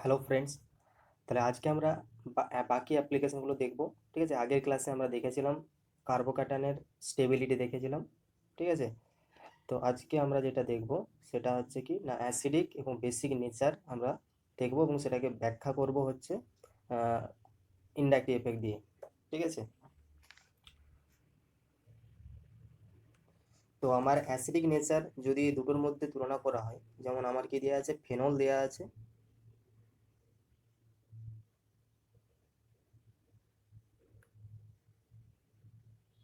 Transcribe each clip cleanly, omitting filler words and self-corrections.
Hello friends, তাহলে আজকে আমরা বাকি অ্যাপ্লিকেশনগুলো দেখব। ঠিক আছে, আগের ক্লাসে আমরা দেখেছিলাম কার্বোক্যাটানের স্টেবিলিটি দেখেছিলাম। ঠিক আছে, তো আজকে আমরা যেটা দেখব সেটা হচ্ছে কি না অ্যাসিডিক এবং বেসিক নেচার আমরা দেখব এবং সেটাকে ব্যাখ্যা করব হচ্ছে ইন্ডাকটিভ এফেক্ট দিয়ে। ঠিক আছে, তো আমার অ্যাসিডিক নেচার যদি দুটোর মধ্যে তুলনা করা হয়, যেমন আমার কি দেওয়া আছে, ফেনল দেওয়া আছে,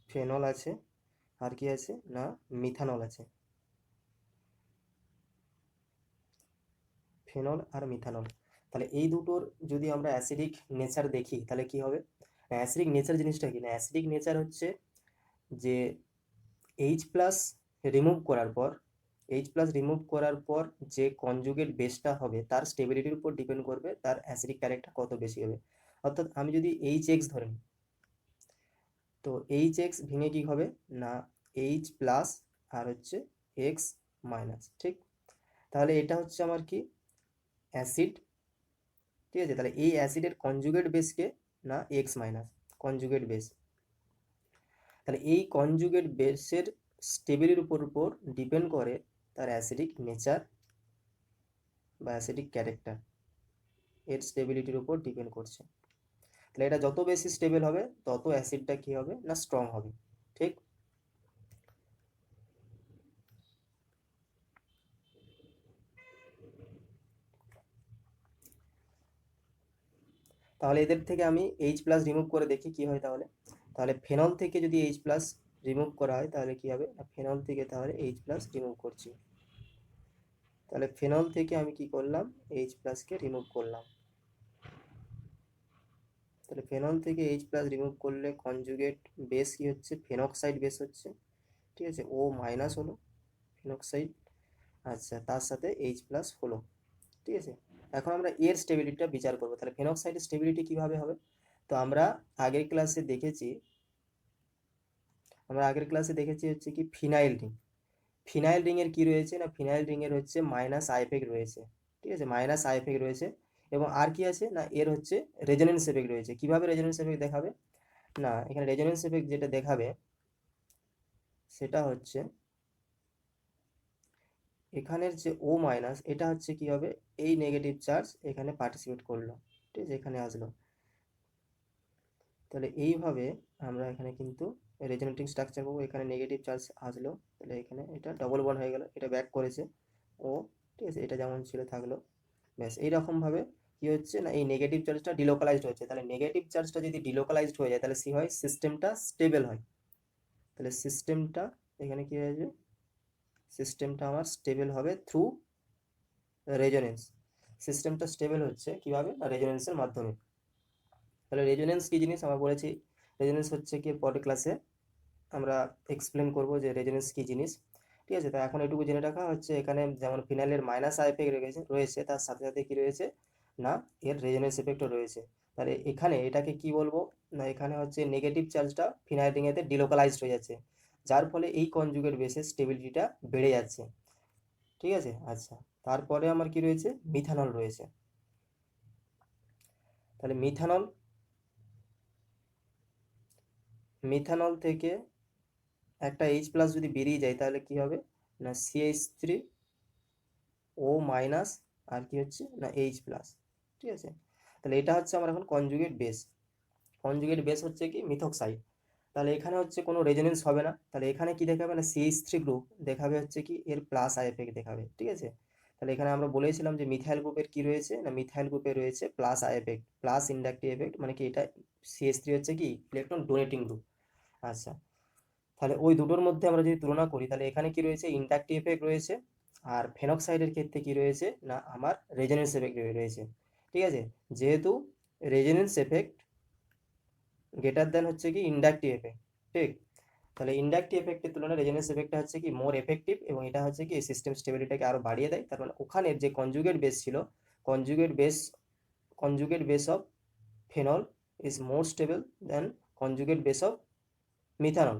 ফেনল আছে, আর কি আছে না মিথানল আছে, ফেনল আর মিথানল। তাহলে এই দুটোর যদি আমরা অ্যাসিডিক নেচার দেখি তাহলে কি হবে। অ্যাসিডিক নেচার জিনিসটা কি না, অ্যাসিডিক নেচার হচ্ছে যে এইচ প্লাস রিমুভ করার পর যে কনজুগেট বেসটা হবে তার স্টেবিলিটির উপর ডিপেন্ড করবে তার অ্যাসিডিক ক্যারেক্টার কত বেশি হবে। অর্থাৎ আমি যদি এইচ এক্স ধরে নিই, তো এইচ এক্স ভেঙে কি হবে না এইচ প্লাস আর হচ্ছে এক্স মাইনাস। ঠিক, তাহলে এটা হচ্ছে আমার কি অ্যাসিড। ঠিক আছে, তাহলে এই অ্যাসিডের কনজুগেট বেসকে না এক্স মাইনাস কনজুগেট বেস। তাহলে এই কনজুগেট বেসের স্টেবিলিটির উপর ডিপেন্ড করে তার অ্যাসিডিক নেচার বা অ্যাসিডিক ক্যারেক্টার, এর স্টেবিলিটির উপর ডিপেন্ড করছে। তাহলে এটা যত বেশি স্টেবল হবে তত অ্যাসিডটা কি হবে না স্ট্রং হবে। ঠিক, তাহলে এদের থেকে আমি এইচ প্লাস রিমুভ করে দেখি কি হয়। তাহলে তাহলে ফেনল থেকে যদি এইচ প্লাস রিমুভ করা হয় তাহলে কি হবে না, ফেনল থেকে তাহলে এইচ প্লাস রিমুভ করছি। তাহলে ফেনল থেকে আমি কি করলাম, এইচ প্লাসকে রিমুভ করলাম। তাহলে ফেনল থেকে এইচ প্লাস রিমুভ করলে কনজুগেট বেস কি হচ্ছে, ফেনক্সাইড বেস হচ্ছে। ঠিক আছে, ও মাইনাস হলো ফেনক্সাইড, আচ্ছা তার সাথে এইচ প্লাস হলো। ঠিক আছে, এখন আমরা এর স্টেবিলিটিটা বিচার করবো। তাহলে ফেনক্সাইডের স্টেবিলিটি কিভাবে হবে, তো আমরা আগের ক্লাসে দেখেছি হচ্ছে কি ফিনাইল রিং। ফিনাইল রিংয়ের কি রয়েছে না, ফিনাইল রিংয়ের হচ্ছে মাইনাস আই এফেক্ট রয়েছে। ঠিক আছে, মাইনাস আই এফেক্ট রয়েছে। এবং আর কি আছে না, এর হচ্ছে রেজোনেন্স এফেক্ট রয়েছে। কিভাবে রেজোনেন্স এফেক্ট দেখাবে না, এখানে রেজোনেন্স এফেক্ট যেটা দেখাবে সেটা হচ্ছে এখানের যে ও মাইনাস, এটা হচ্ছে কি হবে, এই নেগেটিভ চার্জ এখানে পার্টিসিপেট করলো। ঠিক আছে, এখানে আসলো। তাহলে এইভাবে আমরা এখানে কিন্তু রেজোনেটিং স্ট্রাকচার পাবো। এখানে নেগেটিভ চার্জ আসলো, তাহলে এখানে এটা ডবল বন্ড হয়ে গেল, এটা ব্যাক করেছে ও। ঠিক আছে, এটা যেমন ছিল থাকলো। ব্যাস এইরকমভাবে কি হচ্ছে না, এই নেগেটিভ চার্জটা ডিলোকালাইজড হচ্ছে। তাহলে নেগেটিভ চার্জটা যদি ডিলোকালাইজড হয়ে যায় তাহলে কি হয়, সিস্টেমটা স্টেবল হয়। তাহলে সিস্টেমটা এখানে কি হয়ে যাবে, সিস্টেমটা আমার স্টেবল হবে থ্রু রেজোনেন্স। সিস্টেমটা স্টেবল হচ্ছে কিভাবে না, রেজোনেন্সের মাধ্যমে। তাহলে রেজোনেন্স কি জিনিস আমরা বলেছি, রেজোনেন্স হচ্ছে কি পরের ক্লাসে আমরা এক্সপ্লেন করব যে রেজোনেন্স কি জিনিস। ঠিক আছে, তো এখন এটুকু জেনে রাখা হচ্ছে, এখানে যেমন ফিনাইলের মাইনাস আই এফেক্ট রয়েছে তার সাথে সাথে কি রয়েছে না, এর রেজোনেন্স এফেক্টও রয়েছে। তাহলে এখানে এটাকে কি বলবো না, এখানে হচ্ছে নেগেটিভ চার্জটা ফিনাইল রিংয়েতে ডিলোকালাইজড হয়ে যাচ্ছে, যার ফলে এই কনজুগেট বেসের স্টেবিলিটিটা বেড়ে যাচ্ছে। ঠিক আছে, আচ্ছা তারপরে আমার কি রয়েছে, মিথানল রয়েছে। তাহলে মিথানল মিথানল থেকে একটা এইচ প্লাস যদি বেরিয়ে যায় তাহলে কি হবে না, CH3 ও মাইনাস আর কি হচ্ছে না এইচ প্লাস। ঠিক আছে, তাহলে এটা হচ্ছে আমার এখন কনজুগেট বেস। কনজুগেট বেস হচ্ছে কি মিথক্সাইড। তাহলে এখানে হচ্ছে কোনো রেজোনেন্স হবে না, তাহলে এখানে কি দেখাবে না, CH3 গ্রুপ দেখাবে হচ্ছে কি এর প্লাস আই এফেক্ট দেখাবে। ঠিক আছে, তাহলে এখানে আমরা বলেছিলাম যে মিথাইল গ্রুপের কি রয়েছে না, মিথাইল গ্রুপে রয়েছে plus I effect, plus inductive effect, মানে কি এটা CH3 হচ্ছে কি ইলেকট্রন ডোনেটিং গ্রুপ। আচ্ছা, তাহলে ওই দুটোর মধ্যে আমরা যদি তুলনা করি তাহলে এখানে কি রয়েছে, ইন্ডাকটিভ এফেক্ট রয়েছে। আর ফেনক্সাইডের ক্ষেত্রে কি রয়েছে না, আমার রেজোনেন্স এফেক্ট রয়েছে। ঠিক আছে, যেহেতু রেজোনেন্স এফেক্ট গ্রেটার দেন হচ্ছে কি ইন্ডাকটিভ এফেক্ট। ঠিক, তাহলে ইন্ডাকটিভ এফেক্টের তুলনায় রেজোনেন্স এফেক্টটা হচ্ছে কি মোর এফেক্টিভ, এবং এটা হচ্ছে কি সিস্টেম স্টেবিলিটিকে আরো বাড়িয়ে দেয়। তার মানে ওখানের যে কনজুগেট বেস ছিল, conjugate base conjugate base of phenol is more stable then conjugate base of methanol.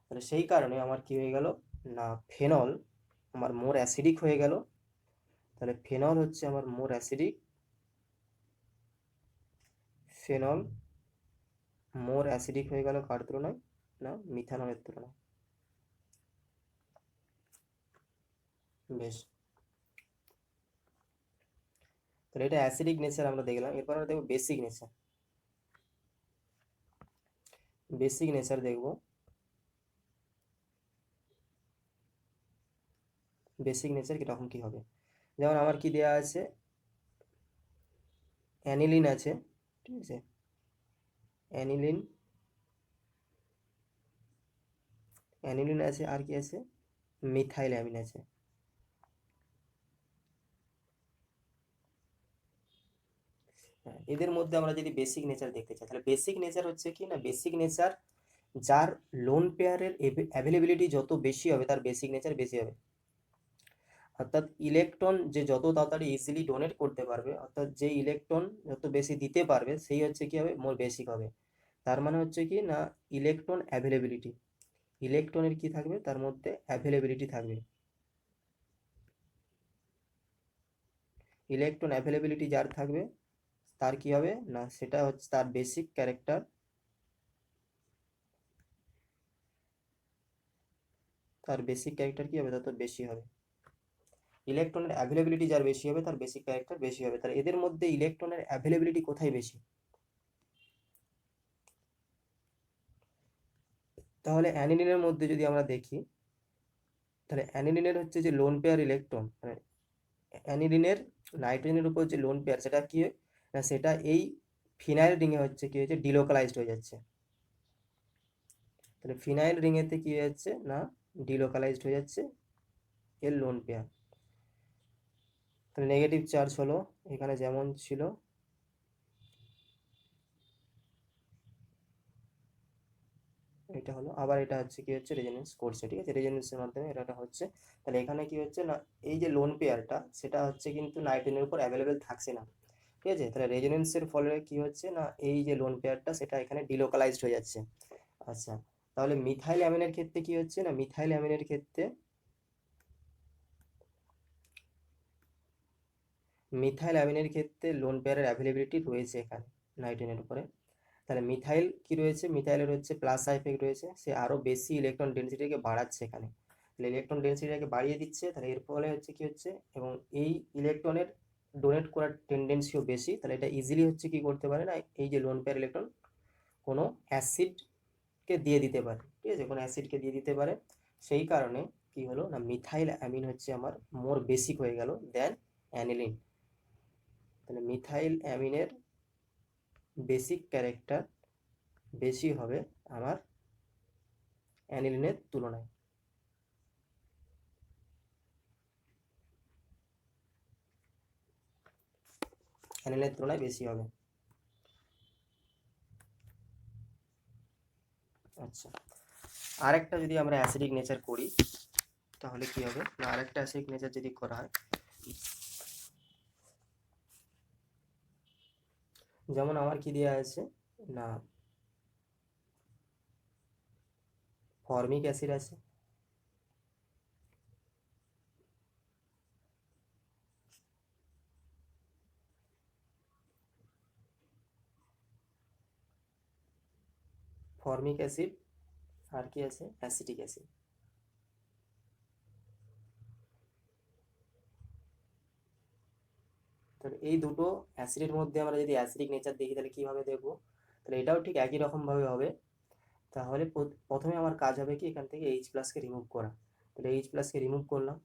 তাহলে সেই কারণে আমার কি হয়ে গেল না, ফেনল আমার মোর অ্যাসিডিক হয়ে গেল। তাহলে ফেনল হচ্ছে আমার মোর অ্যাসিডিক ফেনল মোর অ্যাসিডিক হয়ে গেল কার তুলনায়, না মিথানলের তুলনায়। বেশ, তাহলে এটা অ্যাসিডিক নেচার আমরা দেখলাম। এরপর আমরা দেখবো বেসিক নেচার। বেসিক নেচার দেখব। বেসিক নেচার কিরকম কি হবে, যেমন আমার কি দেওয়া আছে, অ্যানিলিন আছে, ঠিক আছে, অ্যানিলিন, অ্যানিলিন আছে, আর কি আছে, মিথাইল অ্যামিন আছে। হ্যাঁ, এদের মধ্যে আমরা যদি বেসিক নেচার দেখতে চাই, তাহলে বেসিক নেচার হচ্ছে কি না, বেসিক নেচার যার লোন পেয়ারের অ্যাভেলেবিলিটি যত বেশি হবে তার বেসিক নেচার বেশি হবে। অর্থাৎ ইলেকট্রন যে যত তাড়াতাড়ি ইজিলি ডোনেট করতে পারবে, অর্থাৎ যে ইলেকট্রন যত বেশি দিতে পারবে সেই হচ্ছে কি হবে, মোর বেসিক হবে। তার মানে হচ্ছে কি না, ইলেকট্রন অ্যাভেলেবিলিটি, ইলেকট্রনের কি থাকবে, তার মধ্যে অ্যাভেলেবিলিটি থাকবে। ইলেকট্রন অ্যাভেলেবিলিটি যার থাকবে তার কি হবে না, সেটা হচ্ছে তার বেসিক ক্যারেক্টার, তার বেসিক ক্যারেক্টার কি হবে, তত বেশি হবে। ইলেকট্রনের অ্যাভেলেবিলিটি যার বেশি হবে তার বেসিক ক্যারেক্টার বেশি হবে। তাহলে এদের মধ্যে ইলেকট্রনের অ্যাভেলেবিলিটি কোথায় বেশি, তাহলে অ্যানিলিনের মধ্যে যদি আমরা দেখি, তাহলে অ্যানিলিনের হচ্ছে যে লোন পেয়ার ইলেকট্রন, মানে অ্যানিলিনের নাইট্রোজেনের উপর যে লোন পেয়ার, সেটা কি হয় না, সেটা এই ফিনাইল রিংয়ে হচ্ছে কি হয়েছে, ডিলোকালাইজড হয়ে যাচ্ছে। তাহলে ফিনাইল রিংয়েতে কি হয়ে যাচ্ছে না, ডিলোকালাইজড হয়ে যাচ্ছে এর লোন পেয়ার। তাহলে নেগেটিভ চার্জ হলো এখানে যেমন ছিল, এটা হলো, আবার এটা হচ্ছে কি হচ্ছে, রেজোনেন্স করছে, ঠিক আছে, রেজোনেন্সের মাধ্যমে এটা হচ্ছে। তাহলে এখানে কি হচ্ছে না, এই যে লোন পেয়ারটা সেটা হচ্ছে কিন্তু নাইট্রোজেনের উপর অ্যাভেলেবেল থাকছে না, ঠিক আছে। তাহলে রেজোনেন্সের ফলে কি হচ্ছে না, এই যে লোন পেয়ারটা সেটা এখানে ডিলোকালাইজড হয়ে যাচ্ছে। আচ্ছা, তাহলে মিথাইল অ্যামিনের ক্ষেত্রে কি হচ্ছে না, মিথাইল অ্যামিনের ক্ষেত্রে, মিথাইল অ্যামিনের ক্ষেত্রে লোন পেয়ারের অ্যাভেলেবিলিটি রয়েছে এখানে নাইট্রোজেনের উপরে। তাহলে মিথাইল কি রয়েছে, মিথাইলের হচ্ছে প্লাস ইফেক্ট রয়েছে, সে আরো বেশি ইলেকট্রন ডেন্সিটিকে বাড়াচ্ছে এখানে। তাহলে ইলেকট্রন ডেন্সিটিকে বাড়িয়ে দিচ্ছে, তাহলে এর ফলে হচ্ছে কি হচ্ছে, এবং এই ইলেকট্রনের ডোনেট করার টেন্ডেন্সিও বেশি, তাহলে এটা ইজিলি হচ্ছে কি করতে পারে না, এই যে লোন পেয়ার ইলেকট্রন কোনো অ্যাসিডকে দিয়ে দিতে পারে, ঠিক আছে, কোনো অ্যাসিডকে দিয়ে দিতে পারে। সেই কারণে কি হলো না, মিথাইল অ্যামিন হচ্ছে আমার মোর বেসিক হয়ে গেল দেন অ্যানিলিন। তাহলে মিথাইল অ্যামিনের বেসিক ক্যারেক্টার বেশি হবে আমার অ্যানিলিনের তুলনায়। অ্যানিলিনের তুলনায় বেশি হবে। আচ্ছা, আরেকটা যদি আমরা অ্যাসিডিক নেচার করি তাহলে কি হবে না, আরেকটা অ্যাসিডিক নেচার যদি করা হয়, যেমন আমার কি দেওয়া আছে না, ফর্মিক অ্যাসিড আছে, ফর্মিক অ্যাসিড, আর কি আছে, অ্যাসিটিক অ্যাসিড। তাহলে এই দুটো অ্যাসিডের মধ্যে আমরা যদি অ্যাসিডিক নেচার দেখি তাহলে কিভাবে দেখবো, তাহলে এটাও ঠিক একই রকম ভাবে হবে। তাহলে প্রথমে আমার কাজ হবে কি, এখান থেকে এইচ প্লাসকে রিমুভ করা। তাহলে এইচ প্লাসকে রিমুভ করলাম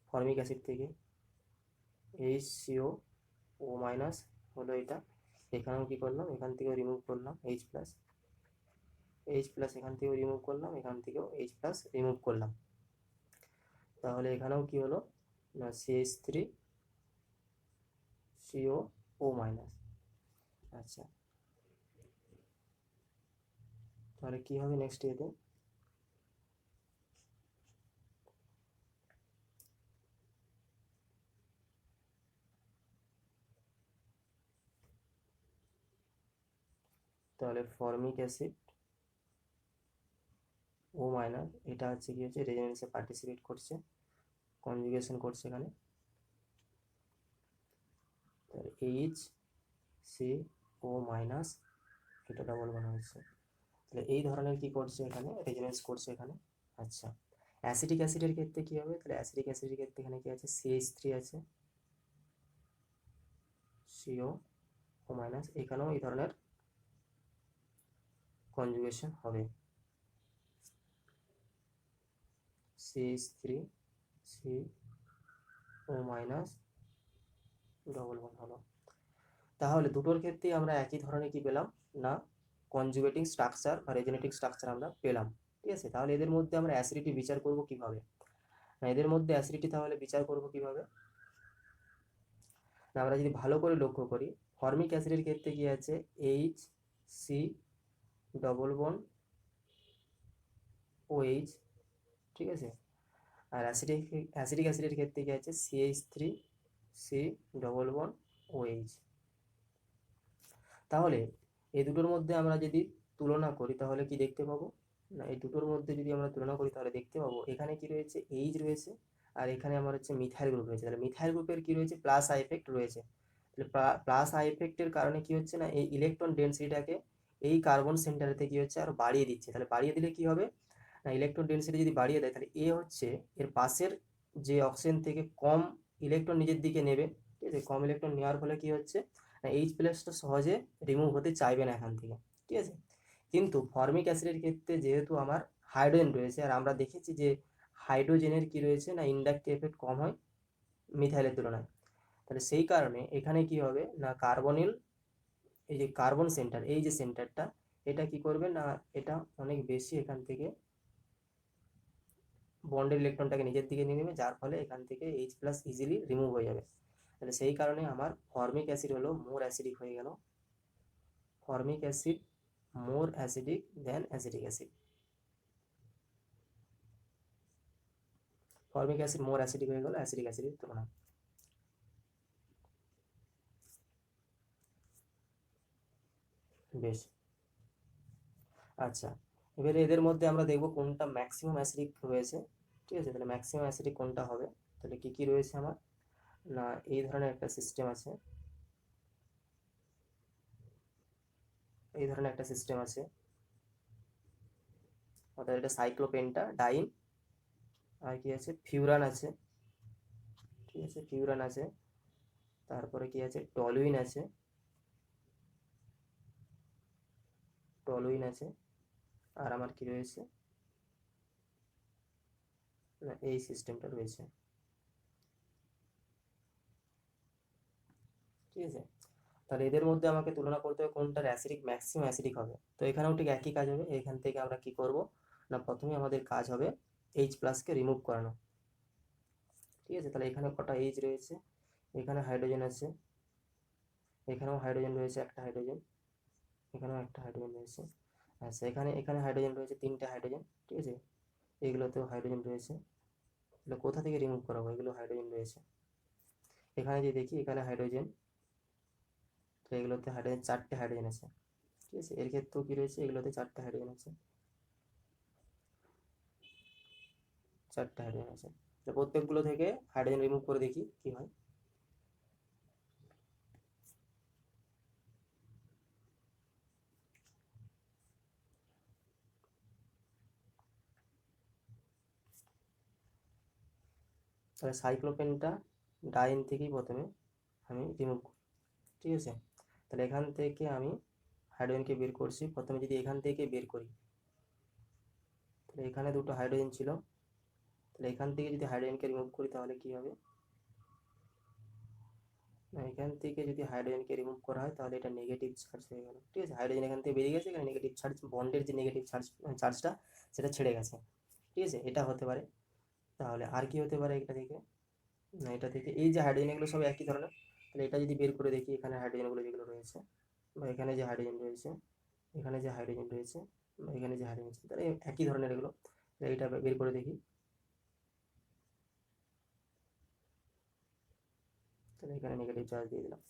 ফর্মিক অ্যাসিড থেকে, এইচ সিও ও মাইনাস হলো এটা। এখানেও কি করলাম, এখান থেকেও রিমুভ করলাম এইচ প্লাস, এইচ প্লাস এখান থেকেও রিমুভ করলাম, এখান থেকেও এইচ প্লাস রিমুভ করলাম। তাহলে এখানেও কি হলো না, সিএইচ থ্রি সিও ও মাইনাস। আচ্ছা, তাহলে কি হবে নেক্সট এতে, তাহলে ফর্মিক অ্যাসিড ও মাইনাস, এটা হচ্ছে কি হচ্ছে, রেজোনেন্সে পার্টিসিপেট করছে, কনজুগেশন করছে এখানে। তাহলে এইচ সি ও মাইনাস এটা ডবল বন্ড হয়েছে। তাহলে এই ধরনের কি করছে এখানে, রেজোনেন্স করছে এখানে। আচ্ছা, অ্যাসিটিক অ্যাসিডের ক্ষেত্রে কি হবে, তাহলে অ্যাসিটিক অ্যাসিডের ক্ষেত্রে এখানে কি আছে, CH3 আছে, CO ও মাইনাস, এখানেও এই ধরনের কনজুগেশন হবে, CH3 CO minus double bond হলো। তাহলে দুটোর ক্ষেত্রেই আমরা একই ধরনের কি পেলাম না, কনজুগেটিং স্ট্রাকচার বা রেজোনেটিং স্ট্রাকচার আমরা পেলাম। ঠিক আছে, তাহলে এদের মধ্যে আমরা অ্যাসিডিটি বিচার করব কিভাবে, না এদের মধ্যে অ্যাসিডিটি তাহলে বিচার করব কিভাবে না, আমরা যদি ভালো করে লক্ষ্য করি, ফর্মিক অ্যাসিডের ক্ষেত্রে কি আছে, HC ডবল বন্ড OH, ঠিক আছে, আর অ্যাসিডিক অ্যাসিডের ক্ষেত্রে কি আছে, CH3C ডবল বন্ড OH। তাহলে এই দুটোর মধ্যে আমরা যদি তুলনা করি তাহলে কি দেখতে পাবো না, এই দুটোর মধ্যে যদি আমরা তুলনা করি তাহলে দেখতে পাবো এখানে কি রয়েছে, H রয়েছে, আর এখানে আমার হচ্ছে মিথাইল গ্রুপ রয়েছে। তাহলে মিথাইল গ্রুপের কি রয়েছে, প্লাস আই এফেক্ট রয়েছে। তাহলে প্লাস আই এফেক্টের কারণে কি হচ্ছে না, এই ইলেকট্রন ডেন্সিটিটাকে এই কার্বন সেন্টারেতে কি হচ্ছে, আরো বাড়িয়ে দিচ্ছে। তাহলে বাড়িয়ে দিলে কি হবে না, ইলেকট্রন ডেন্সিটি যদি বাড়িয়ে দেয় তাহলে এ হচ্ছে এর পাশের যে অক্সিজেন থেকে কম ইলেকট্রন নিজের দিকে নেবে। ঠিক আছে, কম ইলেকট্রন নেওয়ার ফলে কি হচ্ছে না, এইচ প্লাসটা সহজে রিমুভ হতে চাইবে না এখান থেকে। ঠিক আছে, কিন্তু ফর্মিক অ্যাসিডের ক্ষেত্রে যেহেতু আমার হাইড্রোজেন রয়েছে, আর আমরা দেখেছি যে হাইড্রোজেনের কি রয়েছে না, ইন্ডাকটিভ এফেক্ট কম হয় মিথাইলের তুলনায়। তাহলে সেই কারণে এখানে কি হবে না, কার্বনিল এই যে কার্বন সেন্টার, এই যে সেন্টারটা, এটা কি করবে না, এটা অনেক বেশি এখান থেকে বন্ডের ইলেকট্রনটাকে নিজের দিকে নিয়ে নেবে, যার ফলে এখান থেকে এইচ প্লাস ইজিলি রিমুভ হয়ে যাবে। তাহলে সেই কারণে আমার ফর্মিক অ্যাসিড হলো মোর অ্যাসিডিক হয়ে গেল, ফর্মিক অ্যাসিড মোর অ্যাসিডিক দেন অ্যাসিডিক অ্যাসিড, ফর্মিক অ্যাসিড মোর অ্যাসিডিক হয়ে গেল অ্যাসিডিক অ্যাসিডের তুলনায়। বেশ, আচ্ছা, এবারে এদের মধ্যে আমরা দেখব কোনটা ম্যাক্সিমাম অ্যাসিডিক রয়েছে। ঠিক আছে, তাহলে ম্যাক্সিমাম অ্যাসিডিক কোনটা হবে, তাহলে কি কি রয়েছে আমার না, এই ধরনের একটা সিস্টেম আছে, এই ধরনের একটা সিস্টেম আছে, অর্থাৎ এটা সাইক্লোপেন্টা ডাইন, আর কি আছে, ফিউরান আছে। ঠিক আছে, ফিউরান আছে, তারপরে কি আছে, টলুইন আছে, টলুইন আছে, আর আমার কি রয়েছে না, এই সিস্টেমটা রয়েছে। ঠিক আছে, তাহলে এদের মধ্যে আমাকে তুলনা করতে হবে কোনটার অ্যাসিডিক ম্যাক্সিমাম অ্যাসিডিক হবে। তো এখানেও ঠিক একই কাজ হবে, এখান থেকে আমরা কি করব না, প্রথমে আমাদের কাজ হবে এইচ প্লাসকে রিমুভ করানো। ঠিক আছে, তাহলে এখানে কটা এইচ রয়েছে, এখানে হাইড্রোজেন আছে, এখানেও হাইড্রোজেন রয়েছে একটা হাইড্রোজেন, এখানেও একটা হাইড্রোজেন রয়েছে। আচ্ছা, এখানে এখানে হাইড্রোজেন রয়েছে তিনটে হাইড্রোজেন। ঠিক আছে, এগুলোতেও হাইড্রোজেন রয়েছে, এগুলো কোথা থেকে রিমুভ করাবো, এগুলো হাইড্রোজেন রয়েছে। এখানে যে দেখি এখানে হাইড্রোজেন, তো এগুলোতে হাইড্রোজেন চারটে হাইড্রোজেন আছে। ঠিক আছে, এর ক্ষেত্রেও কি রয়েছে, এগুলোতে চারটে হাইড্রোজেন আছে, চারটে হাইড্রোজেন আছে। তো প্রত্যেকগুলো থেকে হাইড্রোজেন রিমুভ করে দেখি কি হয়। তাহলে সাইক্লোপেনটা ডাইন থেকেই প্রথমে আমি রিমুভ করি। ঠিক আছে, তাহলে এখান থেকে আমি হাইড্রোজেনকে বের করছি, প্রথমে যদি এখান থেকে বের করি, তাহলে এখানে দুটো হাইড্রোজেন ছিল, তাহলে এখান থেকে যদি হাইড্রোজেনকে রিমুভ করি তাহলে কি হবে না, এখান থেকে যদি হাইড্রোজেনকে রিমুভ করা হয় তাহলে এটা নেগেটিভ চার্জ হয়ে গেল। ঠিক আছে, হাইড্রোজেন এখান থেকে বেরিয়ে গেছে, এখানে নেগেটিভ চার্জ, বন্ডের যে নেগেটিভ চার্জটা সেটা ছেড়ে গেছে। ঠিক আছে, এটা হতে পারে। তাহলে আর কি হতে পারে এটা থেকে না, এটা থেকে এই যে হাইড্রোজেন এগুলো সব একই ধরনের, তাহলে এটা যদি বের করে দেখি, এখানে হাইড্রোজেনগুলো যেগুলো রয়েছে, বা এখানে যে হাইড্রোজেন রয়েছে, এখানে যে হাইড্রোজেন রয়েছে, বা এখানে যে হাইড্রোজেন রয়েছে, তাহলে একই ধরনের এগুলো। এইটা বের করে দেখি, তাহলে এখানে নেগেটিভ চার্জ দিয়ে দিলাম।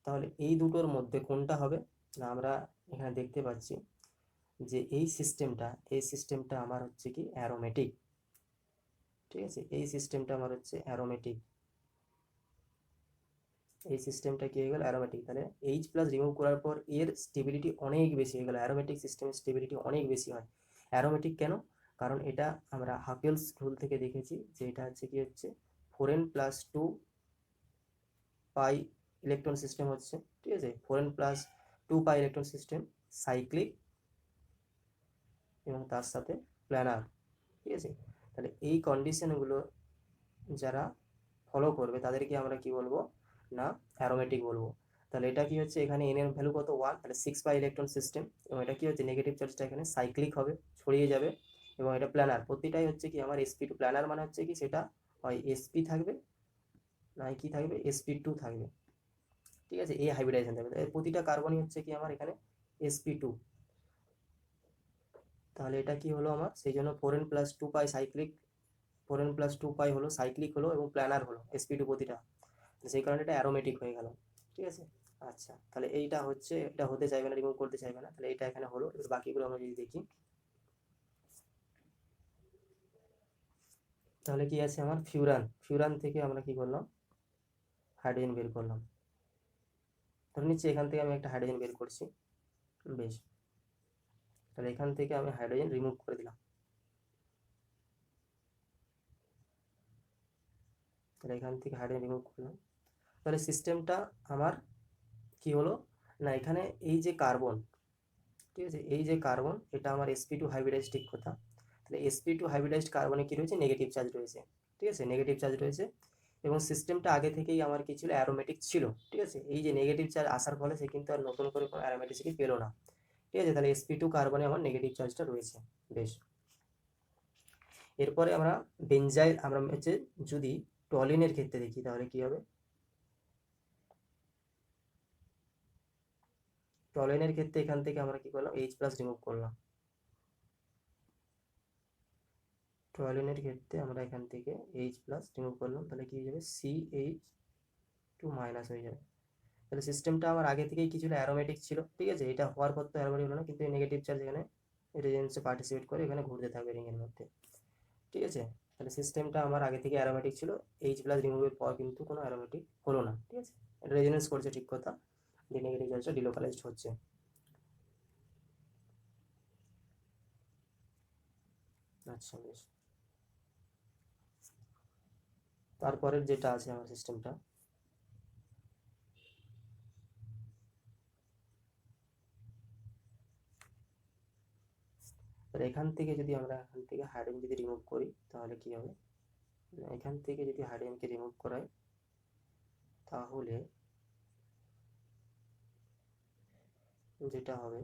তাহলে এই দুটোর মধ্যে কোনটা হবে না, আমরা এখানে দেখতে পাচ্ছি যে এই সিস্টেমটা আমার হচ্ছে কি অ্যারোমেটিক। ঠিক আছে, এই সিস্টেমটা আমার হচ্ছে অ্যারোমেটিক। এই সিস্টেমটা কি হয়ে গেল অ্যারোমেটিক। তাহলে এইচ প্লাস রিমুভ করার পর এর স্টেবিলিটি অনেক বেশি হয়ে গেল, অ্যারোমেটিক সিস্টেমের স্টেবিলিটি অনেক বেশি হয়। অ্যারোমেটিক কেন? কারণ এটা আমরা হাফেলস রুল থেকে দেখেছি যে এটা হচ্ছে কি হচ্ছে 4n plus 2 pi electron system হচ্ছে, ঠিক আছে, 4n plus 2 pi electron system cyclic এবং তার সাথে প্ল্যানার, ঠিক আছে। তাহলে এই কন্ডিশনগুলো যারা ফলো করবে তাদেরকে আমরা কি বলবো না অ্যারোমেটিক বলবো। তাহলে এটা কি হচ্ছে এখানে এন এর ভ্যালু কত 1, তাহলে 6 পাই ইলেকট্রন সিস্টেম, এবং এটা কি হচ্ছে নেগেটিভ চার্জটা এখানে সাইক্লিক হবে, ছড়িয়ে যাবে, এবং এটা প্ল্যানার। প্রতিটাই হচ্ছে কি আমার sp2 প্ল্যানার মানে হচ্ছে কি সেটা হয় sp থাকবে না কি থাকবে sp2 থাকবে, ঠিক আছে, এই হাইব্রিডাইজেশন থাকবে। প্রতিটা কার্বনই হচ্ছে কি আমার এখানে sp2। তাহলে এটা কি হলো আমার সেই জন্য 4n প্লাস 2 পাই সাইক্লিক, 4n প্লাস 2 পাই হলো সাইক্লিক হলো এবং প্ল্যানার হলো sp2 প্রতিটা, সেই কারণে এটা অ্যারোমেটিক হয়ে গেল, ঠিক আছে। আচ্ছা, তাহলে এইটা হচ্ছে এটা হতে চাইবে না, রিমুভ করতে চাইবে না, তাহলে এটা এখানে হলো। এবার বাকিগুলো আমরা যদি দেখি তাহলে কি আছে আমার ফিউরান, ফিউরান থেকে আমরা কি করলাম হাইড্রোজেন বের করলাম। ধরে নিচ্ছি এখান থেকে আমি একটা হাইড্রোজেন বের করছি, বেশ, তাহলে এখান থেকে আমি হাইড্রোজেন রিমুভ করে দিলাম। তাহলে এখান থেকে হাইড্রোজেন রিমুভ করলাম। তাহলে সিস্টেমটা আমার কি হলো না এখানে এই যে কার্বন, ঠিক আছে, এই যে কার্বন এটা আমার sp2 হাইব্রিডাইজ ঠিক কথা। তাহলে sp2 হাইব্রিডাইজড কার্বনে কি রয়েছে নেগেটিভ চার্জ রয়েছে, ঠিক আছে, নেগেটিভ চার্জ রয়েছে, এবং সিস্টেমটা আগে থেকেই আমার কি ছিল অ্যারোমেটিক ছিল, ঠিক আছে। এই যে নেগেটিভ চার্জ আসার ফলে সে কিন্তু আর নতুন করে কোনো অ্যারোমেটিসিটি পেলো না, ঠিক আছে। তাহলে sp2 কার্বনে আমার নেগেটিভ চার্জটা রয়েছে, বেশ। এরপরে আমরা বেনজাইল আমরা হচ্ছে যদি টলিনের ক্ষেত্রে দেখি তাহলে কি হবে, টলিনের ক্ষেত্রে এখান থেকে আমরা কি করলাম H প্লাস রিমুভ করলাম। টলিনের ক্ষেত্রে আমরা এখান থেকে H প্লাস রিমুভ করলাম, তাহলে কি হয়ে যাবে CH2 মাইনাস হয়ে যাবে। তাহলে সিস্টেমটা আমার আগে থেকেই কিছু অ্যারোমেটিক ছিল, ঠিক আছে, এটা হওয়ার পর তো অ্যারোমেটিক হলো না, কিন্তু এই নেগেটিভ চার্জ এখানে রেজোনেন্সে পার্টিসিপেট করে এখানে ঘুরতে থাকবে রিংয়ের মধ্যে, ঠিক আছে। তাহলে সিস্টেমটা আমার আগে থেকে অ্যারোমেটিক ছিল, H প্লাস রিমুভের পর কিন্তু কোনো অ্যারোমেটিক হলো না, ঠিক আছে, এটা রেজোনেন্স করছে ঠিক কথা, যে নেগেটিভ চার্জটা ডিলোকালাইজড হচ্ছে। আচ্ছা, বেশ। তারপরের যেটা আছে আমার সিস্টেমটা, এখান থেকে যদি আমরা এখান থেকে হাইড্রোজেন যদি রিমুভ করি তাহলে কি হবে, এখান থেকে যদি হাইড্রোজেনকে রিমুভ করাই তাহলে যেটা হবে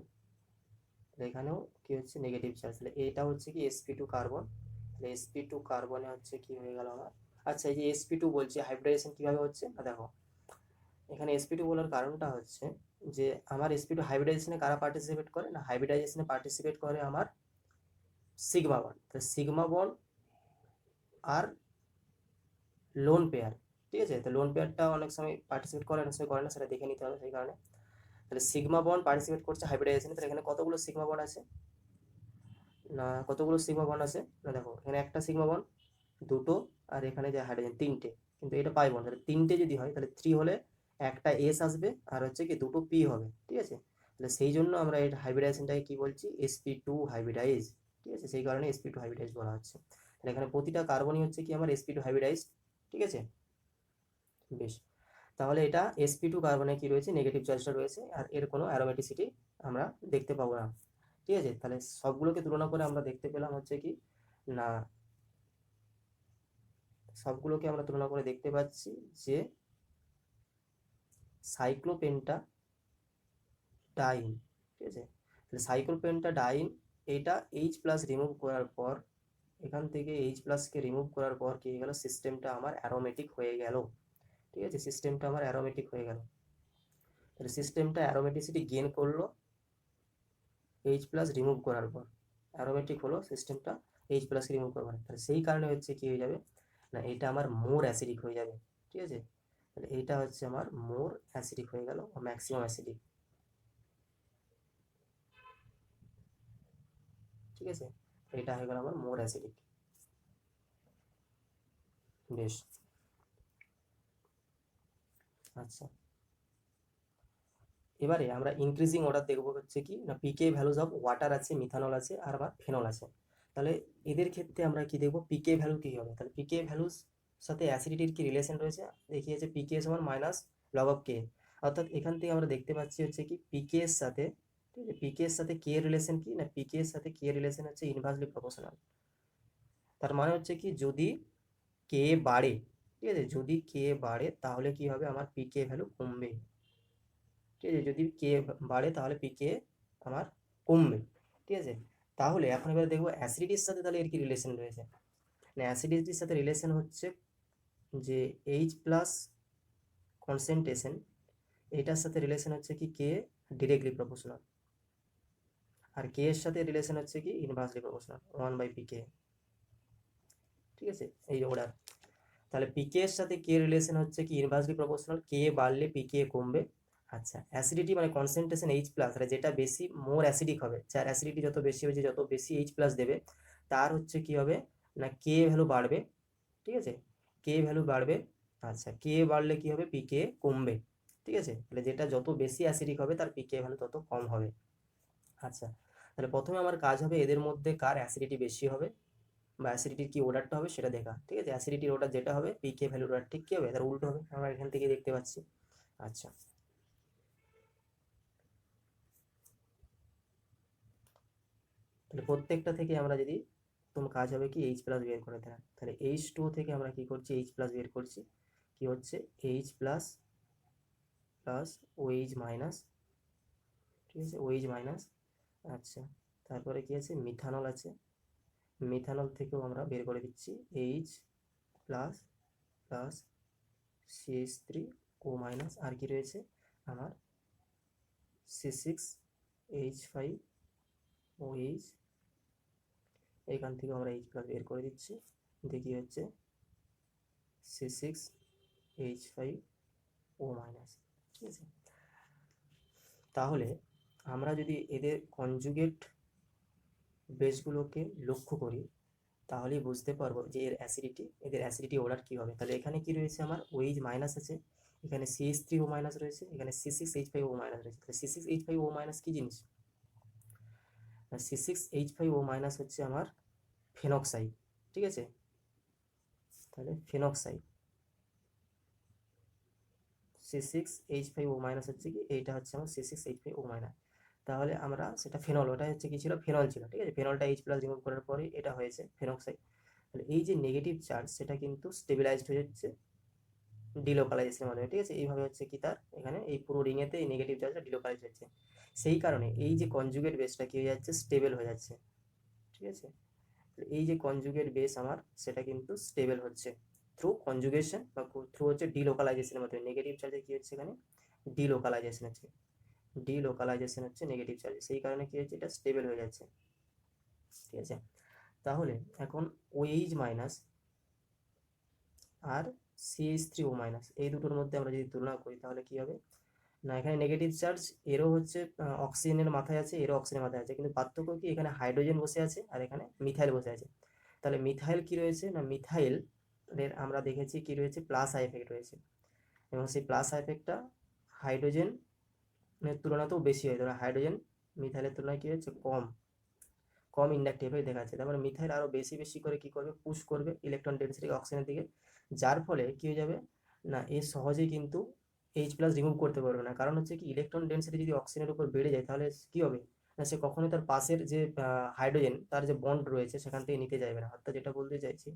এখানেও কি হচ্ছে নেগেটিভ চার্জ, তাহলে এটা হচ্ছে কি sp2 কার্বন, তাহলে sp2 কার্বনে হচ্ছে কি হয়ে গেল আমার। আচ্ছা, এই যে sp2 বলছি হাইব্রিডাইজেশন কিভাবে হচ্ছে না দেখো, এখানে sp2 বলার কারণটা হচ্ছে যে আমার sp2 হাইব্রিডাইজেশনে কারা পার্টিসিপেট করে না, হাইব্রিডাইজেশনে পার্টিসিপেট করে আমার সিগমা বন্ড, তাহলে সিগমা বন্ড আর লোন পেয়ার, ঠিক আছে। তো লোন পেয়ারটা অনেক সময় পার্টিসিপেট করে অনেক সময় করে না, সেটা দেখে নিতে হবে, সেই কারণে তাহলে সিগমা বন্ড পার্টিসিপেট করছে হাইব্রিডাইজেশনে। তাহলে এখানে কতগুলো সিগমা বন্ড আছে না, কতগুলো সিগমা বন্ড আছে না দেখো, এখানে একটা সিগমা বন্ড, দুটো, আর এখানে যে হাইড্রোজেন তিনটে, কিন্তু এটা পাই বন্ড, তাহলে তিনটে যদি হয় তাহলে 3 হলে একটা এস আসবে আর হচ্ছে কি দুটো পি হবে, ঠিক আছে। তাহলে সেই জন্য আমরা এই হাইব্রিডাইজেশনটাকে কি বলছি sp2 হাইব্রিডাইজ, ঠিক আছে, সেই কারণে sp2 হাইব্রিডাইজ বলা হচ্ছে। তাহলে এখানে প্রতিটা কার্বনই হচ্ছে কি আমার sp2 হাইব্রিডাইজ, ঠিক আছে, বেশ। তাহলে এটা sp2 কার্বনে কি রয়েছে নেগেটিভ চার্জটা রয়েছে, আর এর কোনো অ্যারোমেটিসিটি আমরা দেখতে পাবো না, ঠিক আছে। তাহলে সবগুলোকে তুলনা করে আমরা দেখতে পেলাম হচ্ছে কি না, সবগুলোকে আমরা তুলনা করে দেখতে পাচ্ছি যে সাইক্লোপেন্টা ডাইন, ঠিক আছে। তাহলে সাইক্লোপেন্টা ডাইন এটা H প্লাস রিমুভ করার পর, এখান থেকে H প্লাসকে রিমুভ করার পর কি হয়ে গেল সিস্টেমটা আমার অ্যারোমেটিক হয়ে গেল, ঠিক আছে, সিস্টেমটা আমার অ্যারোমেটিক হয়ে গেল। তাহলে সিস্টেমটা অ্যারোমেটিসিটি গেইন করলো H প্লাস রিমুভ করার পর, অ্যারোমেটিক হলো সিস্টেমটা H প্লাস রিমুভ করার পর, তাহলে সেই কারণে হচ্ছে কি হয়ে যাবে না এটা আমার মোর অ্যাসিডিক হয়ে যাবে, ঠিক আছে। তাহলে এইটা হচ্ছে আমার মোর অ্যাসিডিক হয়ে গেল ম্যাক্সিমাম অ্যাসিডিক, ঠিক আছে, এটা হয়ে গেল আমার মোর অ্যাসিডিক, বেশ। আচ্ছা, এবারে আমরা ইনক্রিজিং অর্ডার দেখবো হচ্ছে কি না পিকে ভ্যালুজ অফ ওয়াটার আছে, মিথানল আছে আর আবার ফেনল আছে। তাহলে এদের ক্ষেত্রে আমরা কি দেখবো, পিকে ভ্যালু কি হবে, তাহলে পিকে ভ্যালুর সাথে অ্যাসিডিটির কি রিলেশন রয়েছে, দেখিয়েছে পিকে সমান মাইনাস লগ অফ কে। অর্থাৎ এখান থেকে আমরা দেখতে পাচ্ছি হচ্ছে কি পিকে এর সাথে, ঠিক আছে, পিকে এর সাথে কে রিলেশন কি না, পিকে এর সাথে কে রিলেশন হচ্ছে ইনভার্সলি প্রপোর্শনাল। তার মানে হচ্ছে কি যদি কে বাড়ে, ঠিক আছে, যদি কে বাড়ে তাহলে কি হবে, আমার পিকে ভ্যালু কমবে। ঠিক আছে, যদি কে বাড়ে তাহলে পিকে আমার কমবে। ঠিক আছে, তাহলে এখন এবার দেখবো অ্যাসিডিটির সাথে তাহলে এর কি রিলেশন রয়েছে। না, অ্যাসিডিটির সাথে রিলেশন হচ্ছে যে এইচ প্লাস কনসেন্ট্রেশন, এটার সাথে রিলেশন হচ্ছে কি কে ডিরেক্টলি প্রপোর্শনাল, আর কে এর সাথে রিলেশন হচ্ছে কি ইনভার্সলি প্রপোর্শনাল 1/pk। ঠিক আছে, এই অর্ডার। তাহলে পিকে এর সাথে কে রিলেশন হচ্ছে কি ইনভার্সলি প্রপোর্শনাল, কে বাড়লে পিকে কমবে। আচ্ছা, অ্যাসিডিটি মানে কনসেন্ট্রেশন এইচ প্লাস, যেটা বেশি মোর অ্যাসিডিক হবে, যার অ্যাসিডিটি যত বেশি হয়েছে যত বেশি এইচ প্লাস দেবে, তার হচ্ছে কি হবে না কে ভ্যালু বাড়বে। ঠিক আছে, কে ভ্যালু বাড়বে। আচ্ছা, কে বাড়লে কি হবে, পিকে কমবে। ঠিক আছে, তাহলে যেটা যত বেশি অ্যাসিডিক হবে তার পিকে ভ্যালু তত কম হবে। আচ্ছা, তাহলে প্রথমে আমার কাজ হবে এদের মধ্যে কার অ্যাসিডিটি বেশি হবে বা অ্যাসিডিটির কি অর্ডারটা হবে সেটা দেখা। ঠিক আছে, অ্যাসিডিটির অর্ডার যেটা হবে পিকে ভ্যালুর অর্ডার ঠিক কি হবে, তার উল্টো হবে, আমরা এখান থেকে দেখতে পাচ্ছি। আচ্ছা, তাহলে প্রত্যেকটা থেকে আমরা যদি প্রথম কাজ হবে কি এইচ প্লাস বের করে দেওয়া, তাহলে H2 থেকে আমরা কি করছি এইচ প্লাস বের করছি, কি হচ্ছে H plus plus O H minus. ঠিক আছে, ওএইচ মাইনাস। আচ্ছা, তারপরে কি আছে মিথানল আছে, মিথানল থেকেও আমরা বের করে দিচ্ছি H plus plus CH3O minus, আর কি রয়েছে আমার C6H5OH, এখান থেকে আমরা এইচ প্লাস বের করে দিচ্ছি, দেখি হচ্ছে C6H5O মাইনাস। ঠিক আছে, তাহলে আমরা যদি এদের কনজুগেট বেসগুলোকে লক্ষ্য করি তাহলেই বুঝতে পারবো যে এদের অ্যাসিডিটি অর্ডার কি হবে। তাহলে এখানে কি রয়েছে, আমার ওএইচ মাইনাস আছে, এখানে CH3O মাইনাস রয়েছে, এখানে C6H5O মাইনাস রয়েছে। তাহলে C6H5O মাইনাস কি জিনিস, C6H5O মাইনাস হচ্ছে আমার ফেনক্সাইড। ঠিক আছে, তাহলে ফেনক্সাইড C6H5O মাইনাস হচ্ছে কি, এইটা হচ্ছে আমার C6H5O মাইনাস। তাহলে আমরা সেটা ফেনল, ওটা হচ্ছে কি ছিল, ফেনল ছিল। ঠিক আছে, ফেনলটা এইচ প্লাস রিমুভ করার পরে এটা হয়েছে ফেনক্সাইড। তাহলে এই যে নেগেটিভ চার্জ সেটা কিন্তু স্টেবিলাইজড হয়ে যাচ্ছে ডিলোকালাইজেশনের মাধ্যমে। ঠিক আছে, এইভাবে হচ্ছে কি তার এখানে এই পুরো রিংয়েতে এই নেগেটিভ চার্জটা ডিলোকালাইজ হচ্ছে, সেই কারণে এই যে কনজুগেট বেসটা কি হয়ে যাচ্ছে, স্টেবল হয়ে যাচ্ছে। ঠিক আছে, এই যে কনজুগেট বেস আমার সেটা কিন্তু স্টেবল হচ্ছে থ্রু কনজুগেশন বা থ্রু হচ্ছে ডিলোকালাইজেশনের মাধ্যমে। নেগেটিভ চার্জে কি হচ্ছে এখানে ডিলোকালাইজেশন হচ্ছে, ডিলোকালাইজেশন হচ্ছে নেগেটিভ চার্জে, সেই কারণে কি হচ্ছে এটা স্টেবল হয়ে যাচ্ছে। ঠিক আছে, তাহলে এখন ওএইচ মাইনাস আর CH3O মাইনাস এই দুটোর মধ্যে আমরা যদি তুলনা করি তাহলে কি হবে না, এখানে নেগেটিভ চার্জ এরও হচ্ছে অক্সিজেনের মাথায় আছে, এরও অক্সিজেনের মাথায় আছে, কিন্তু পার্থক্য কি এখানে হাইড্রোজেন বসে আছে আর এখানে মিথাইল বসে আছে। তাহলে মিথাইল কি রয়েছে না, মিথাইল এর আমরা দেখেছি কি রয়েছে প্লাস আই এফেক্ট রয়েছে, এবং সেই প্লাস আই এফেক্টটা হাইড্রোজেনের তুলনাতেও বেশি হয়। ধরো হাইড্রোজেন মিথাইলের তুলনায় কি হচ্ছে কম কম ইন্ডাকটিভ হয়ে দেখা যাচ্ছে। তারপরে মিথাইল আরও বেশি বেশি করে কি করবে, পুশ করবে ইলেকট্রন ডেন্সিটি অক্সিজেনের দিকে, যার ফলে কি হয়ে যাবে না এ সহজেই কিন্তু এইচ প্লাস রিমুভ করতে পারবে না। কারণ হচ্ছে কি ইলেকট্রন ডেন্সিটি যদি অক্সিজেনের উপর বেড়ে যায় তাহলে কি হবে না, সে কখনোই তার পাশের যে হাইড্রোজেন তার যে বন্ড রয়েছে সেখান থেকে নিতে যাবে না। অর্থাৎ যেটা বলতে চাইছি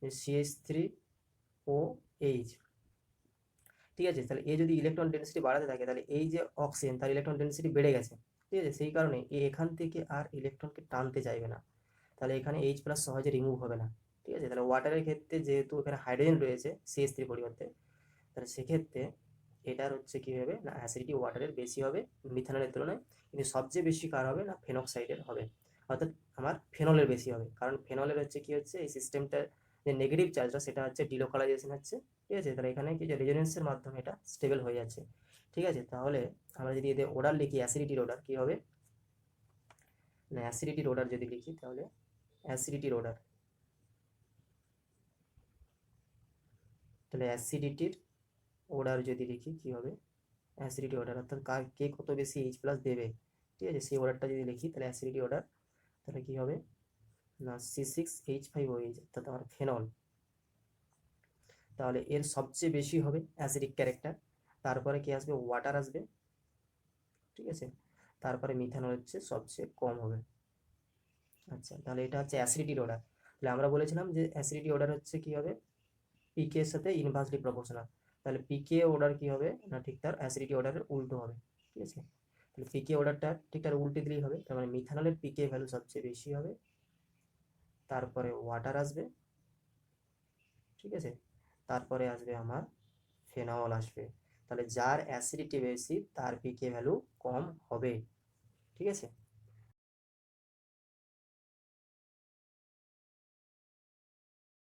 যে CH3OH। ঠিক আছে, তাহলে এ যদি ইলেকট্রন ডেন্সিটি বাড়াতে থাকে তাহলে এই যে অক্সিজেন তার ইলেকট্রন ডেন্সিটি বেড়ে গেছে। ঠিক আছে, সেই কারণে এ এখান থেকে আর ইলেকট্রনকে টানতে চাইবে না, তাহলে এখানে এইচ প্লাস সহজে রিমুভ হবে না। ঠিক আছে, তাহলে ওয়াটারের ক্ষেত্রে যেহেতু এখানে হাইড্রোজেন রয়েছে CH3 পরিবর্তে, তাহলে সেক্ষেত্রে এটার হচ্ছে কি হবে না অ্যাসিডিটি ওয়াটারের বেশি হবে মিথানলের তুলনায়, কিন্তু সবচেয়ে বেশি কার হবে না ফেনক্সাইডের হবে। অর্থাৎ আমার ফেনলের বেশি হবে, কারণ ফেনলের হচ্ছে কি হচ্ছে এই সিস্টেমটা যে নেগেটিভ চার্জটা সেটা হচ্ছে ডিলোকালাইজেশন হচ্ছে। ঠিক আছে, তাহলে এখানে কি যে রেজোনেন্সের মাধ্যমে এটা স্টেবল হয়ে যাচ্ছে। ঠিক আছে, তাহলে আমরা যদি এদের অর্ডার লিখি অ্যাসিডিটির অর্ডার কি হবে না, অ্যাসিডিটির অর্ডার যদি লিখি তাহলে অ্যাসিডিটির অর্ডার, তাহলে অ্যাসিডিটির অর্ডার যদি লিখি কি হবে, অ্যাসিডিটি অর্ডার, অর্থাৎ কে কত বেশি এইচ প্লাস দেবে, ঠিক আছে, সেই অর্ডারটা যদি লিখি তাহলে অ্যাসিডিটি অর্ডার, তাহলে কি হবে না C6H5OH, অর্থাৎ আমার ফেনল, তাহলে এর সবচেয়ে বেশি হবে অ্যাসিডিক ক্যারেক্টার, তারপরে কি আসবে, ওয়াটার আসবে, ঠিক আছে, তারপরে মিথানল হচ্ছে সবচেয়ে কম হবে। আচ্ছা, তাহলে এটা হচ্ছে অ্যাসিডিটির অর্ডার। তাহলে আমরা বলেছিলাম যে অ্যাসিডিটি অর্ডার হচ্ছে কি হবে, পিকে এর সাথে ইনভার্সলি প্রপোর্শনাল। তাহলে পিকে অর্ডার কি হবে না, ঠিক তার অ্যাসিডিটি অর্ডারের উল্টো হবে, ঠিক আছে। তাহলে পিকে অর্ডারটা ঠিক তার উল্টে দিলেই হবে, তার মানে মিথানলের পিকে ভ্যালু সবচেয়ে বেশি হবে, তারপরে ওয়াটার আসবে, ঠিক আছে, তারপরে আসবে আমার ফেনল আসবে। তাহলে যার অ্যাসিডিটি বেশি তার পিকে ভ্যালু কম হবে, ঠিক আছে।